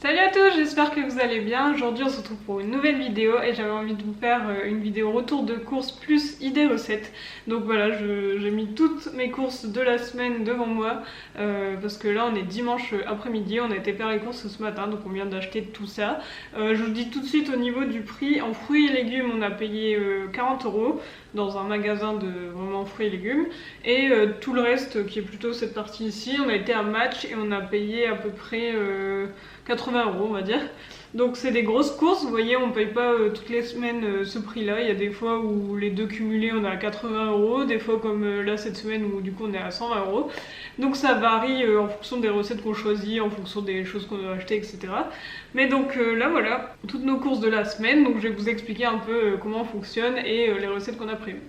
Salut à tous, j'espère que vous allez bien. Aujourd'hui on se retrouve pour une nouvelle vidéo et j'avais envie de vous faire une vidéo retour de courses plus idées recettes. Donc voilà, j'ai mis toutes mes courses de la semaine devant moi parce que là on est dimanche après-midi, on a été faire les courses ce matin donc on vient d'acheter tout ça. Je vous dis tout de suite au niveau du prix, en fruits et légumes on a payé 40 € dans un magasin de vraiment fruits et légumes et tout le reste qui est plutôt cette partie ici, on a été à Match et on a payé à peu près 80 € on va dire. Donc c'est des grosses courses, vous voyez on paye pas toutes les semaines ce prix là, il y a des fois où les deux cumulés on est à 80 €, des fois comme là cette semaine où du coup on est à 120 €. Donc ça varie en fonction des recettes qu'on choisit, en fonction des choses qu'on a achetées, etc. Mais donc là voilà, toutes nos courses de la semaine, donc je vais vous expliquer un peu comment on fonctionne et les recettes qu'on a prévues.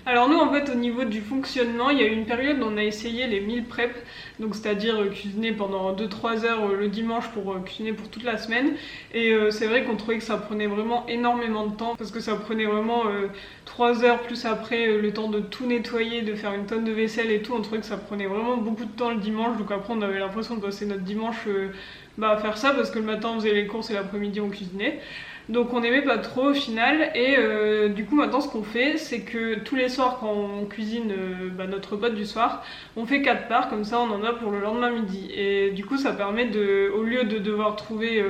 Alors nous en fait au niveau du fonctionnement, il y a eu une période où on a essayé les meal prep, donc c'est-à-dire cuisiner pendant 2-3 heures le dimanche pour cuisiner pour toute la semaine. Et c'est vrai qu'on trouvait que ça prenait vraiment énormément de temps, parce que ça prenait vraiment 3 heures plus après le temps de tout nettoyer, de faire une tonne de vaisselle et tout. On trouvait que ça prenait vraiment beaucoup de temps le dimanche, donc après on avait l'impression de passer notre dimanche à faire ça, parce que le matin on faisait les courses et l'après-midi on cuisinait. Donc on n'aimait pas trop au final et du coup maintenant ce qu'on fait c'est que tous les soirs quand on cuisine notre repas du soir, on fait 4 parts, comme ça on en a pour le lendemain midi. Et du coup ça permet de, au lieu de devoir trouver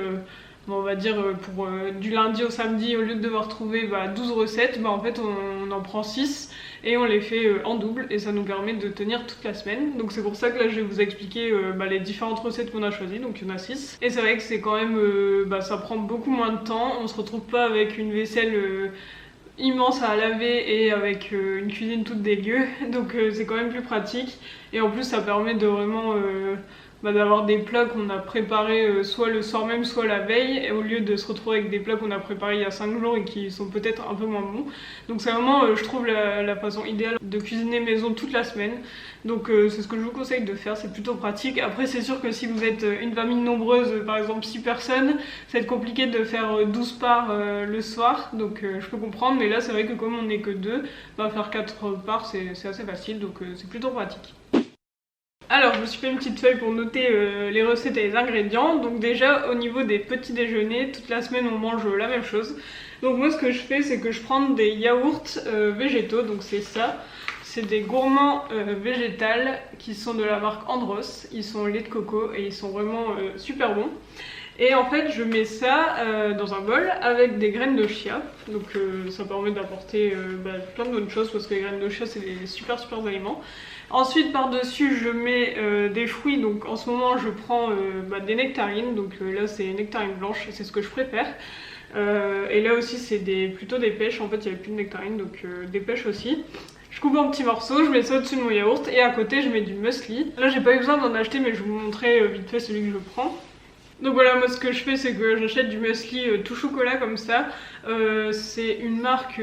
on va dire pour du lundi au samedi, au lieu de devoir trouver 12 recettes, en fait on en prend 6 et on les fait en double et ça nous permet de tenir toute la semaine. Donc c'est pour ça que là je vais vous expliquer les différentes recettes qu'on a choisies, donc il y en a 6. Et c'est vrai que c'est quand même, ça prend beaucoup moins de temps, on se retrouve pas avec une vaisselle immense à laver et avec une cuisine toute dégueu, donc c'est quand même plus pratique. Et en plus ça permet de vraiment d'avoir des plats qu'on a préparés soit le soir même soit la veille, au lieu de se retrouver avec des plats qu'on a préparés il y a 5 jours et qui sont peut-être un peu moins bons. Donc c'est vraiment je trouve la façon idéale de cuisiner maison toute la semaine. Donc c'est ce que je vous conseille de faire, c'est plutôt pratique. Après c'est sûr que si vous êtes une famille nombreuse, par exemple 6 personnes, ça va être compliqué de faire 12 parts le soir, donc je peux comprendre, mais là c'est vrai que comme on n'est que 2, faire 4 parts c'est assez facile, donc c'est plutôt pratique. Alors je me suis fait une petite feuille pour noter les recettes et les ingrédients. Donc déjà au niveau des petits déjeuners, toute la semaine on mange la même chose. Donc moi ce que je fais c'est que je prends des yaourts végétaux, donc c'est ça. C'est des gourmands végétales qui sont de la marque Andros, ils sont au lait de coco et ils sont vraiment super bons. Et en fait je mets ça dans un bol avec des graines de chia, donc ça permet d'apporter plein de bonnes choses parce que les graines de chia c'est des super aliments. Ensuite par dessus je mets des fruits, donc en ce moment je prends des nectarines, donc là c'est nectarines blanches, c'est ce que je préfère. Et là aussi c'est plutôt des pêches, en fait il n'y avait plus de nectarines, donc des pêches aussi. Je coupe en petits morceaux, je mets ça au-dessus de mon yaourt et à côté je mets du muesli. Là j'ai pas eu besoin d'en acheter mais je vais vous montrer vite fait celui que je prends. Donc voilà, moi ce que je fais c'est que j'achète du muesli tout chocolat comme ça. C'est une marque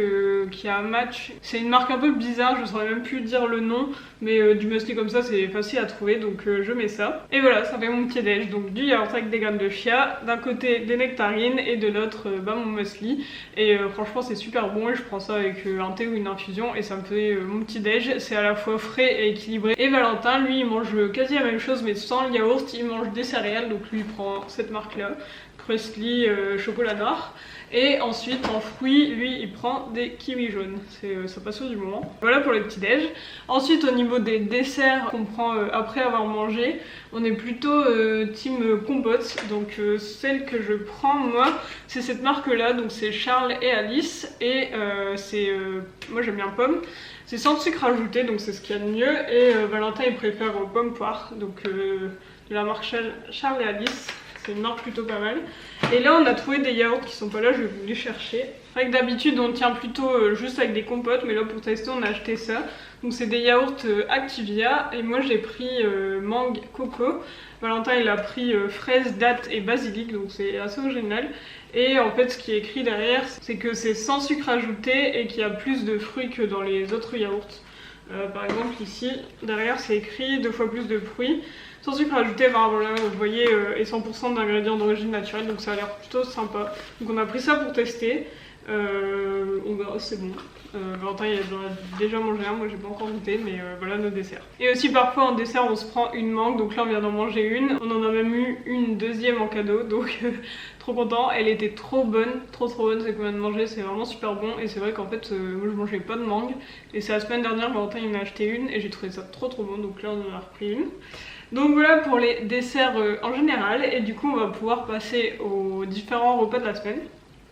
qui a un Match. C'est une marque un peu bizarre, je saurais même plus dire le nom, mais du muesli comme ça c'est facile à trouver, donc je mets ça. Et voilà, ça fait mon petit déj, donc du yaourt avec des graines de chia, d'un côté des nectarines et de l'autre mon muesli. Et franchement c'est super bon et je prends ça avec un thé ou une infusion et ça me fait mon petit déj. C'est à la fois frais et équilibré. Et Valentin lui il mange quasi la même chose mais sans le yaourt, il mange des céréales, donc lui il prend cette marque là, Krusli chocolat noir. Et ensuite en fruits, lui il prend des kiwis jaunes, c'est sa passion du moment. Voilà pour le petit déj. Ensuite au niveau des desserts qu'on prend après avoir mangé, on est plutôt team compote. Donc celle que je prends moi c'est cette marque là, donc c'est Charles et Alice. Et moi j'aime bien pomme. C'est sans sucre ajouté, donc c'est ce qu'il y a de mieux. Et Valentin il préfère pomme poire, donc de la marque Charles et Alice. C'est une marque plutôt pas mal. Et là on a trouvé des yaourts qui sont pas là, je vais vous les chercher. C'est vrai que d'habitude on tient plutôt juste avec des compotes, mais là pour tester on a acheté ça. Donc c'est des yaourts Activia et moi j'ai pris mangue coco. Valentin il a pris fraise, date et basilic, donc c'est assez original. Et en fait ce qui est écrit derrière c'est que c'est sans sucre ajouté et qu'il y a plus de fruits que dans les autres yaourts. Par exemple ici derrière c'est écrit 2 fois plus de fruits. Sans sucre ajouté, voilà, vous voyez, et 100% d'ingrédients d'origine naturelle, donc ça a l'air plutôt sympa. Donc on a pris ça pour tester. On verra, c'est bon. Valentin il a déjà mangé un, moi j'ai pas encore goûté, mais voilà nos desserts. Et aussi parfois en dessert on se prend une mangue, donc là on vient d'en manger une. On en a même eu une deuxième en cadeau, donc trop content. Elle était trop bonne, trop bonne cette qu'on vient de manger, c'est vraiment super bon. Et c'est vrai qu'en fait moi je mangeais pas de mangue. Et c'est la semaine dernière, Valentin il m'a acheté une et j'ai trouvé ça trop bon, donc là on en a repris une. Donc voilà pour les desserts en général, et du coup on va pouvoir passer aux différents repas de la semaine.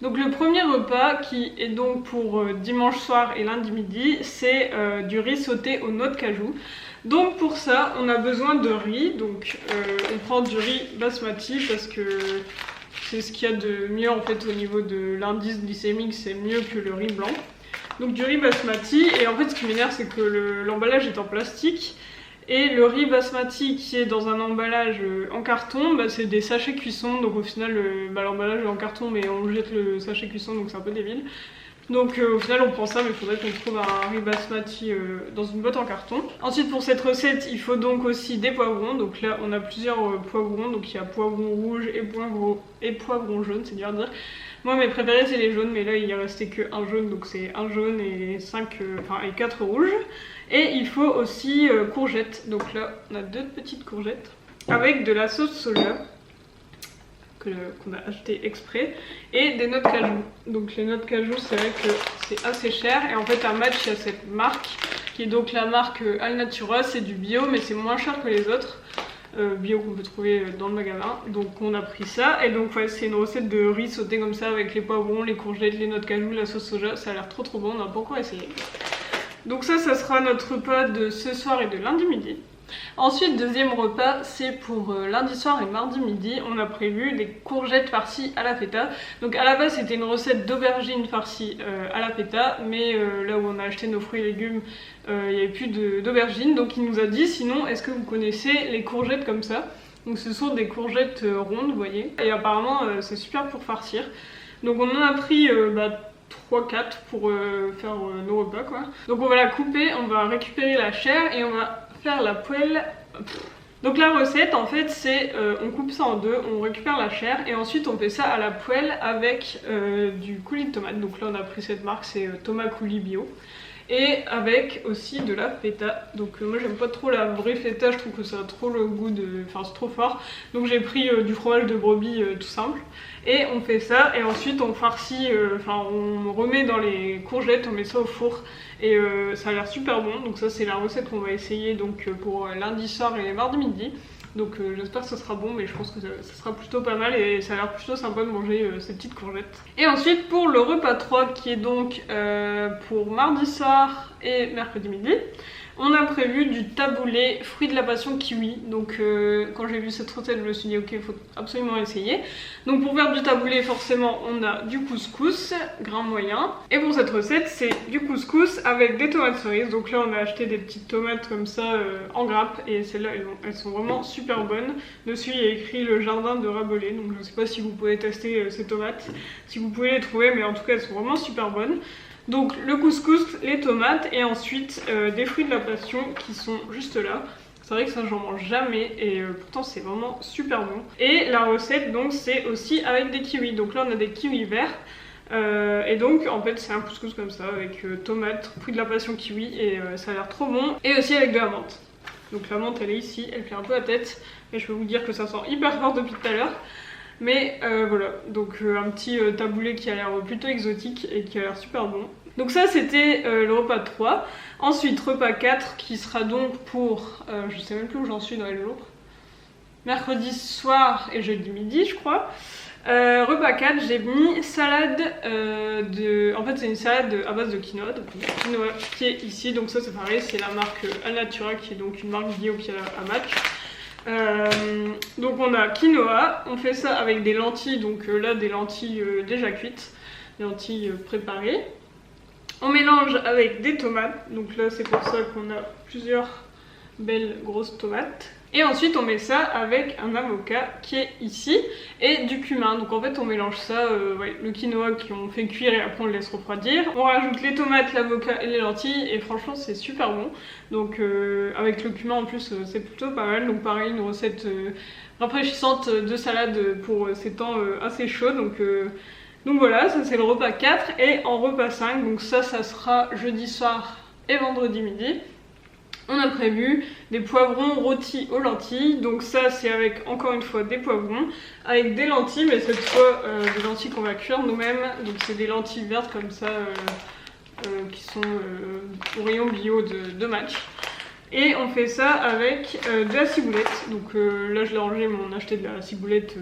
Donc le premier repas qui est donc pour dimanche soir et lundi midi, c'est du riz sauté aux noix de cajou. Donc pour ça on a besoin de riz, donc on prend du riz basmati parce que c'est ce qu'il y a de mieux en fait au niveau de l'indice glycémique, c'est mieux que le riz blanc. Donc du riz basmati, et en fait ce qui m'énerve c'est que l'emballage est en plastique. Et le riz basmati qui est dans un emballage en carton, bah, c'est des sachets cuisson, donc au final l'emballage est en carton mais on jette le sachet cuisson, donc c'est un peu débile. Donc au final on prend ça, mais il faudrait qu'on trouve un riz basmati dans une boîte en carton. Ensuite pour cette recette il faut donc aussi des poivrons, donc là on a plusieurs poivrons, donc il y a poivron rouge et poivron jaune, c'est dur à dire. Moi mes préférés c'est les jaunes, mais là il y a resté que un jaune, donc c'est un jaune et 4 rouges. Et il faut aussi courgettes, donc là on a 2 petites courgettes avec de la sauce soja qu'on a acheté exprès, et des noix de cajou. Donc les noix de cajou c'est vrai que c'est assez cher, et en fait à Match il y a cette marque qui est donc la marque Alnatura, c'est du bio mais c'est moins cher que les autres bio qu'on peut trouver dans le magasin. Donc on a pris ça, et donc ouais, c'est une recette de riz sauté comme ça avec les poivrons, les courgettes, les noix de cajou, la sauce soja, ça a l'air trop bon, on n'a pas encore essayé. Donc ça sera notre repas de ce soir et de lundi midi. Ensuite, deuxième repas, c'est pour lundi soir et mardi midi. On a prévu des courgettes farcies à la feta. Donc à la base c'était une recette d'aubergines farcies à la feta, mais là où on a acheté nos fruits et légumes, il n'y avait plus d'aubergines. Donc il nous a dit sinon, est-ce que vous connaissez les courgettes comme ça? Donc ce sont des courgettes rondes, vous voyez. Et apparemment c'est super pour farcir. Donc on en a pris 3-4 pour faire nos repas quoi. Donc on va la couper, on va récupérer la chair et on va faire la poêle. Donc la recette en fait c'est on coupe ça en deux, on récupère la chair et ensuite on fait ça à la poêle avec du coulis de tomate. Donc là on a pris cette marque, c'est Thomas Coulis Bio. Et avec aussi de la feta. Donc moi j'aime pas trop la vraie feta, je trouve que ça a trop le goût de... Enfin c'est trop fort. Donc j'ai pris du fromage de brebis tout simple. Et on fait ça et ensuite on farcit, on remet dans les courgettes, on met ça au four. Et ça a l'air super bon. Donc ça c'est la recette qu'on va essayer donc, pour lundi soir et mardi midi. Donc j'espère que ça sera bon, mais je pense que ça sera plutôt pas mal et ça a l'air plutôt sympa de manger ces petites courgettes. Et ensuite pour le repas 3 qui est donc pour mardi soir et mercredi midi, on a prévu du taboulé fruits de la passion kiwi. Donc quand j'ai vu cette recette je me suis dit ok, il faut absolument essayer. Donc pour faire du taboulé forcément on a du couscous grain moyen, et pour cette recette c'est du couscous avec des tomates cerises. Donc là on a acheté des petites tomates comme ça en grappe, et celles-là elles sont vraiment super bonnes. Dessus il y a écrit le jardin de Rabelais, donc je ne sais pas si vous pouvez tester ces tomates, si vous pouvez les trouver, mais en tout cas elles sont vraiment super bonnes. Donc le couscous, les tomates et ensuite des fruits de la passion qui sont juste là. C'est vrai que ça j'en mange jamais et pourtant c'est vraiment super bon. Et la recette donc c'est aussi avec des kiwis. Donc là on a des kiwis verts. Et donc en fait c'est un couscous comme ça avec tomates, fruits de la passion, kiwi, et ça a l'air trop bon. Et aussi avec de la menthe. Donc la menthe elle est ici, elle fait un peu la tête. Et je peux vous dire que ça sent hyper fort depuis tout à l'heure. Mais voilà, donc un petit taboulé qui a l'air plutôt exotique et qui a l'air super bon. Donc ça c'était le repas 3. Ensuite repas 4 qui sera donc pour, je sais même plus où j'en suis dans les jours, mercredi soir et jeudi midi je crois. Repas 4 j'ai mis salade en fait c'est une salade à base de quinoa, donc le quinoa qui est ici. Donc ça c'est pareil, c'est la marque Alnatura qui est donc une marque bio qui est à Match. Donc on a quinoa, on fait ça avec des lentilles, donc là des lentilles déjà cuites, des lentilles préparées. On mélange avec des tomates, donc là c'est pour ça qu'on a plusieurs belles grosses tomates. Et ensuite on met ça avec un avocat qui est ici et du cumin. Donc en fait on mélange ça, le quinoa qu'on fait cuire et après on le laisse refroidir. On rajoute les tomates, l'avocat et les lentilles et franchement c'est super bon. Donc avec le cumin en plus c'est plutôt pas mal. Donc pareil, une recette rafraîchissante de salade pour ces temps assez chauds. Donc Donc voilà, ça c'est le repas 4 et en repas 5, donc ça sera jeudi soir et vendredi midi. On a prévu des poivrons rôtis aux lentilles, donc ça c'est avec encore une fois des poivrons, avec des lentilles, mais cette fois des lentilles qu'on va cuire nous-mêmes, donc c'est des lentilles vertes comme ça qui sont au rayon bio de Match. Et on fait ça avec de la ciboulette, donc là je l'ai rangé mais on a acheté de la ciboulette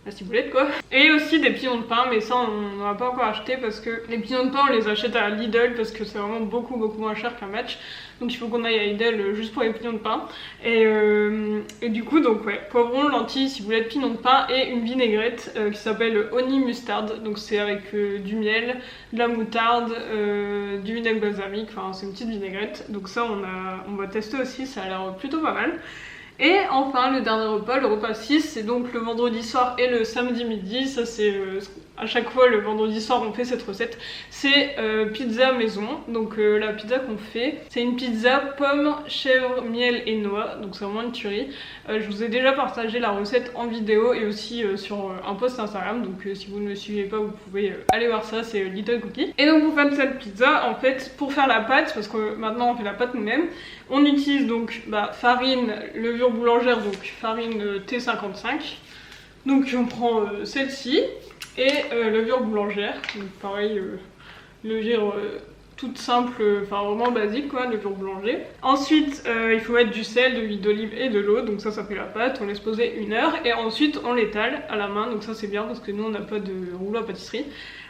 la ciboulette quoi. Et aussi des pignons de pain, mais ça on n'en a pas encore acheté parce que les pignons de pain on les achète à Lidl parce que c'est vraiment beaucoup moins cher qu'un Match. Donc il faut qu'on aille à Lidl juste pour les pignons de pain. Et du coup donc ouais, poivrons, lentilles, ciboulette, pignons de pain et une vinaigrette qui s'appelle Honey Mustard. Donc c'est avec du miel, de la moutarde, du vinaigre balsamique, enfin c'est une petite vinaigrette. Donc ça on va tester aussi, ça a l'air plutôt pas mal. Et enfin le dernier repas, le repas 6, c'est donc le vendredi soir et le samedi midi. Ça c'est à chaque fois le vendredi soir on fait cette recette. C'est pizza maison. Donc la pizza qu'on fait, c'est une pizza pomme, chèvre, miel et noix. Donc c'est vraiment une tuerie. Je vous ai déjà partagé la recette en vidéo et aussi sur un post Instagram. Donc si vous ne me suivez pas, vous pouvez aller voir ça, c'est Little Cookie. Et donc pour faire cette pizza, en fait, pour faire la pâte, parce que maintenant on fait la pâte nous-mêmes, on utilise donc farine, levure boulangère, donc farine T55. Donc on prend celle-ci et levure boulangère, donc pareil, levure toute simple, enfin vraiment basique quoi, levure boulanger. Ensuite il faut mettre du sel, de l'huile d'olive et de l'eau, donc ça fait la pâte, on laisse poser 1 heure et ensuite on l'étale à la main, donc ça c'est bien parce que nous on n'a pas de rouleau à pâtisserie.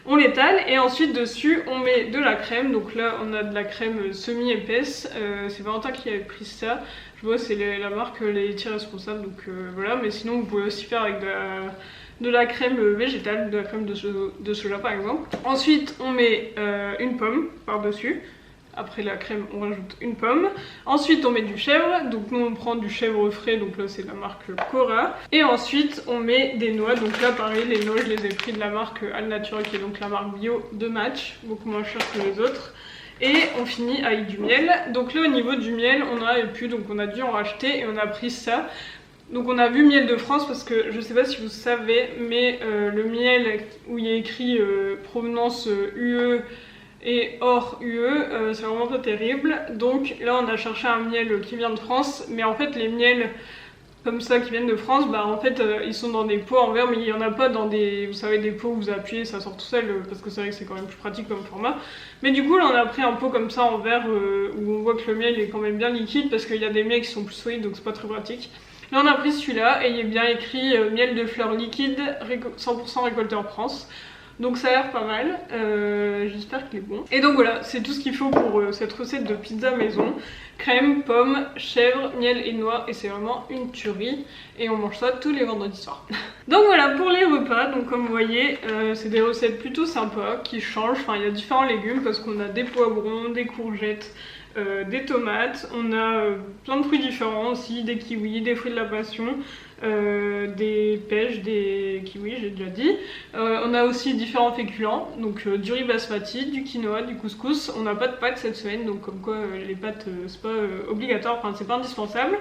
On l'étale et ensuite dessus on met de la crème, donc là on a de la crème semi-épaisse, c'est Valentin qui avait pris ça, je vois c'est la marque Les Laitiers Responsables, donc voilà, mais sinon vous pouvez aussi faire avec de la crème végétale, de la crème de soja par exemple. Ensuite on met une pomme par dessus. Après la crème on rajoute une pomme. Ensuite on met du chèvre, donc nous on prend du chèvre frais, donc là c'est la marque Cora. Et ensuite on met des noix, donc là pareil les noix je les ai pris de la marque Al Natural qui est donc la marque bio de Match, beaucoup moins cher que les autres. Et on finit avec du miel. Donc là au niveau du miel on n'en avait plus, donc on a dû en racheter et on a pris ça. Donc on a vu miel de France parce que je sais pas si vous savez, mais le miel où il y a écrit provenance UE et hors UE, c'est vraiment pas terrible. Donc là on a cherché un miel qui vient de France, mais en fait les miels comme ça qui viennent de France, en fait ils sont dans des pots en verre, mais il y en a pas dans des, vous savez, des pots où vous appuyez ça sort tout seul, parce que c'est vrai que c'est quand même plus pratique comme format. Mais du coup là on a pris un pot comme ça en verre où on voit que le miel est quand même bien liquide parce qu'il y a des miels qui sont plus solides, donc c'est pas très pratique. Là on a pris celui-là et il est bien écrit miel de fleurs liquide 100% récolté en France. Donc ça a l'air pas mal, j'espère qu'il est bon. Et donc voilà, c'est tout ce qu'il faut pour cette recette de pizza maison. Crème, pommes, chèvre, miel et noix, et c'est vraiment une tuerie. Et on mange ça tous les vendredis soirs. Donc voilà pour les repas, donc comme vous voyez, c'est des recettes plutôt sympas qui changent. Enfin il y a différents légumes parce qu'on a des poivrons, des courgettes, des tomates, on a plein de fruits différents aussi, des kiwis, des fruits de la passion, des pêches, des kiwis j'ai déjà dit. On a aussi différents féculents, donc du riz basmati, du quinoa, du couscous. On n'a pas de pâtes cette semaine, donc comme quoi les pâtes c'est pas obligatoire, enfin c'est pas indispensable.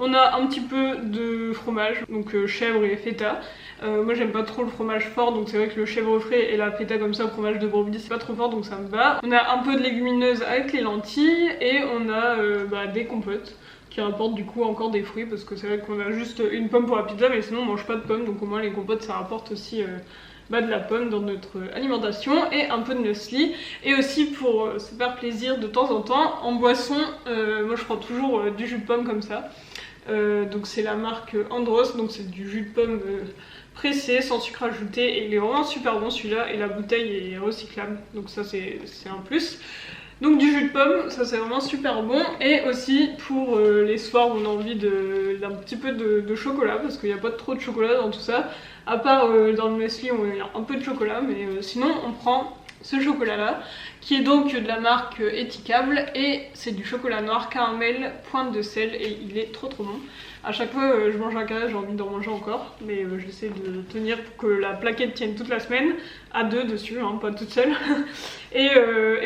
On a un petit peu de fromage, donc chèvre et feta. Moi j'aime pas trop le fromage fort, donc c'est vrai que le chèvre frais et la feta comme ça, le fromage de brebis, c'est pas trop fort, donc ça me va. On a un peu de légumineuses avec les lentilles et on a des compotes qui rapportent du coup encore des fruits, parce que c'est vrai qu'on a juste une pomme pour la pizza, mais sinon on mange pas de pommes, donc au moins les compotes ça rapporte aussi de la pomme dans notre alimentation, et un peu de muesli. Et aussi pour se faire plaisir de temps en temps, en boisson, moi je prends toujours du jus de pomme comme ça. Donc c'est la marque Andros, donc c'est du jus de pomme pressé sans sucre ajouté et il est vraiment super bon celui-là, et la bouteille est recyclable, donc ça c'est un plus. Donc du jus de pomme, ça c'est vraiment super bon. Et aussi pour les soirs où on a envie d'un petit peu de chocolat, parce qu'il n'y a pas trop de chocolat dans tout ça, à part dans le muesli où il y a un peu de chocolat, mais sinon on prend ce chocolat là qui est donc de la marque Étiquable, et c'est du chocolat noir caramel pointe de sel et il est trop bon. À chaque fois je mange un carré, j'ai envie d'en manger encore, mais j'essaie de tenir pour que la plaquette tienne toute la semaine, à deux dessus, hein, pas toute seule. Et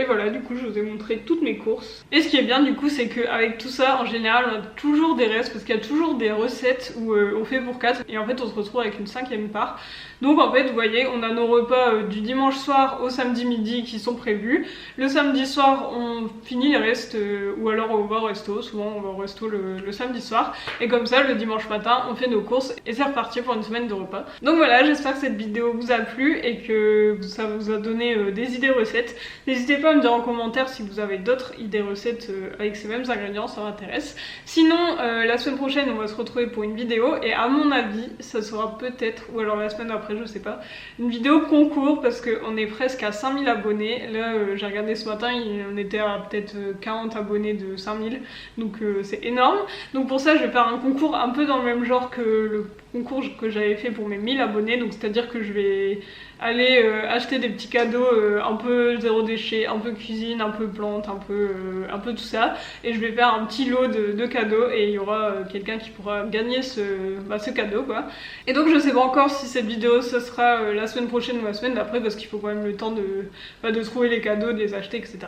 voilà, du coup je vous ai montré toutes mes courses. Et ce qui est bien du coup, c'est qu'avec tout ça, en général on a toujours des restes, parce qu'il y a toujours des recettes où on fait pour 4 et en fait on se retrouve avec une 5e part. Donc en fait vous voyez, on a nos repas du dimanche soir au samedi midi qui sont prévus. Le samedi soir on finit les restes, ou alors on va au resto, souvent on va au resto le samedi soir. Et comme ça le dimanche matin on fait nos courses et c'est reparti pour une semaine de repas. Donc voilà, j'espère que cette vidéo vous a plu et que ça vous a donné des idées recettes. N'hésitez pas à me dire en commentaire si vous avez d'autres idées recettes avec ces mêmes ingrédients, ça m'intéresse. Sinon la semaine prochaine on va se retrouver pour une vidéo et à mon avis ça sera peut-être, ou alors la semaine après je sais pas, une vidéo concours parce qu'on est presque à 5000 abonnés. Là j'ai regardé ce matin, on était à peut-être 40 abonnés de 5000, donc c'est énorme. Donc pour ça je vais faire un concours un peu dans le même genre que le concours que j'avais fait pour mes 1000 abonnés, donc c'est à dire que je vais aller acheter des petits cadeaux un peu zéro déchet, un peu cuisine, un peu plantes, un peu tout ça, et je vais faire un petit lot de cadeaux et il y aura quelqu'un qui pourra gagner ce cadeau quoi. Et donc je sais pas encore si cette vidéo ce sera la semaine prochaine ou la semaine d'après parce qu'il faut quand même le temps de trouver les cadeaux, de les acheter, etc.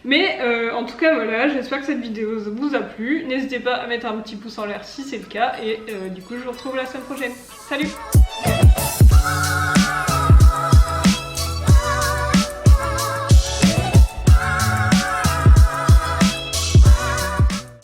Mais en tout cas voilà, j'espère que cette vidéo vous a plu. N'hésitez pas à mettre un petit pouce en l'air si c'est le cas et du coup je vous retrouve la semaine prochaine. Salut!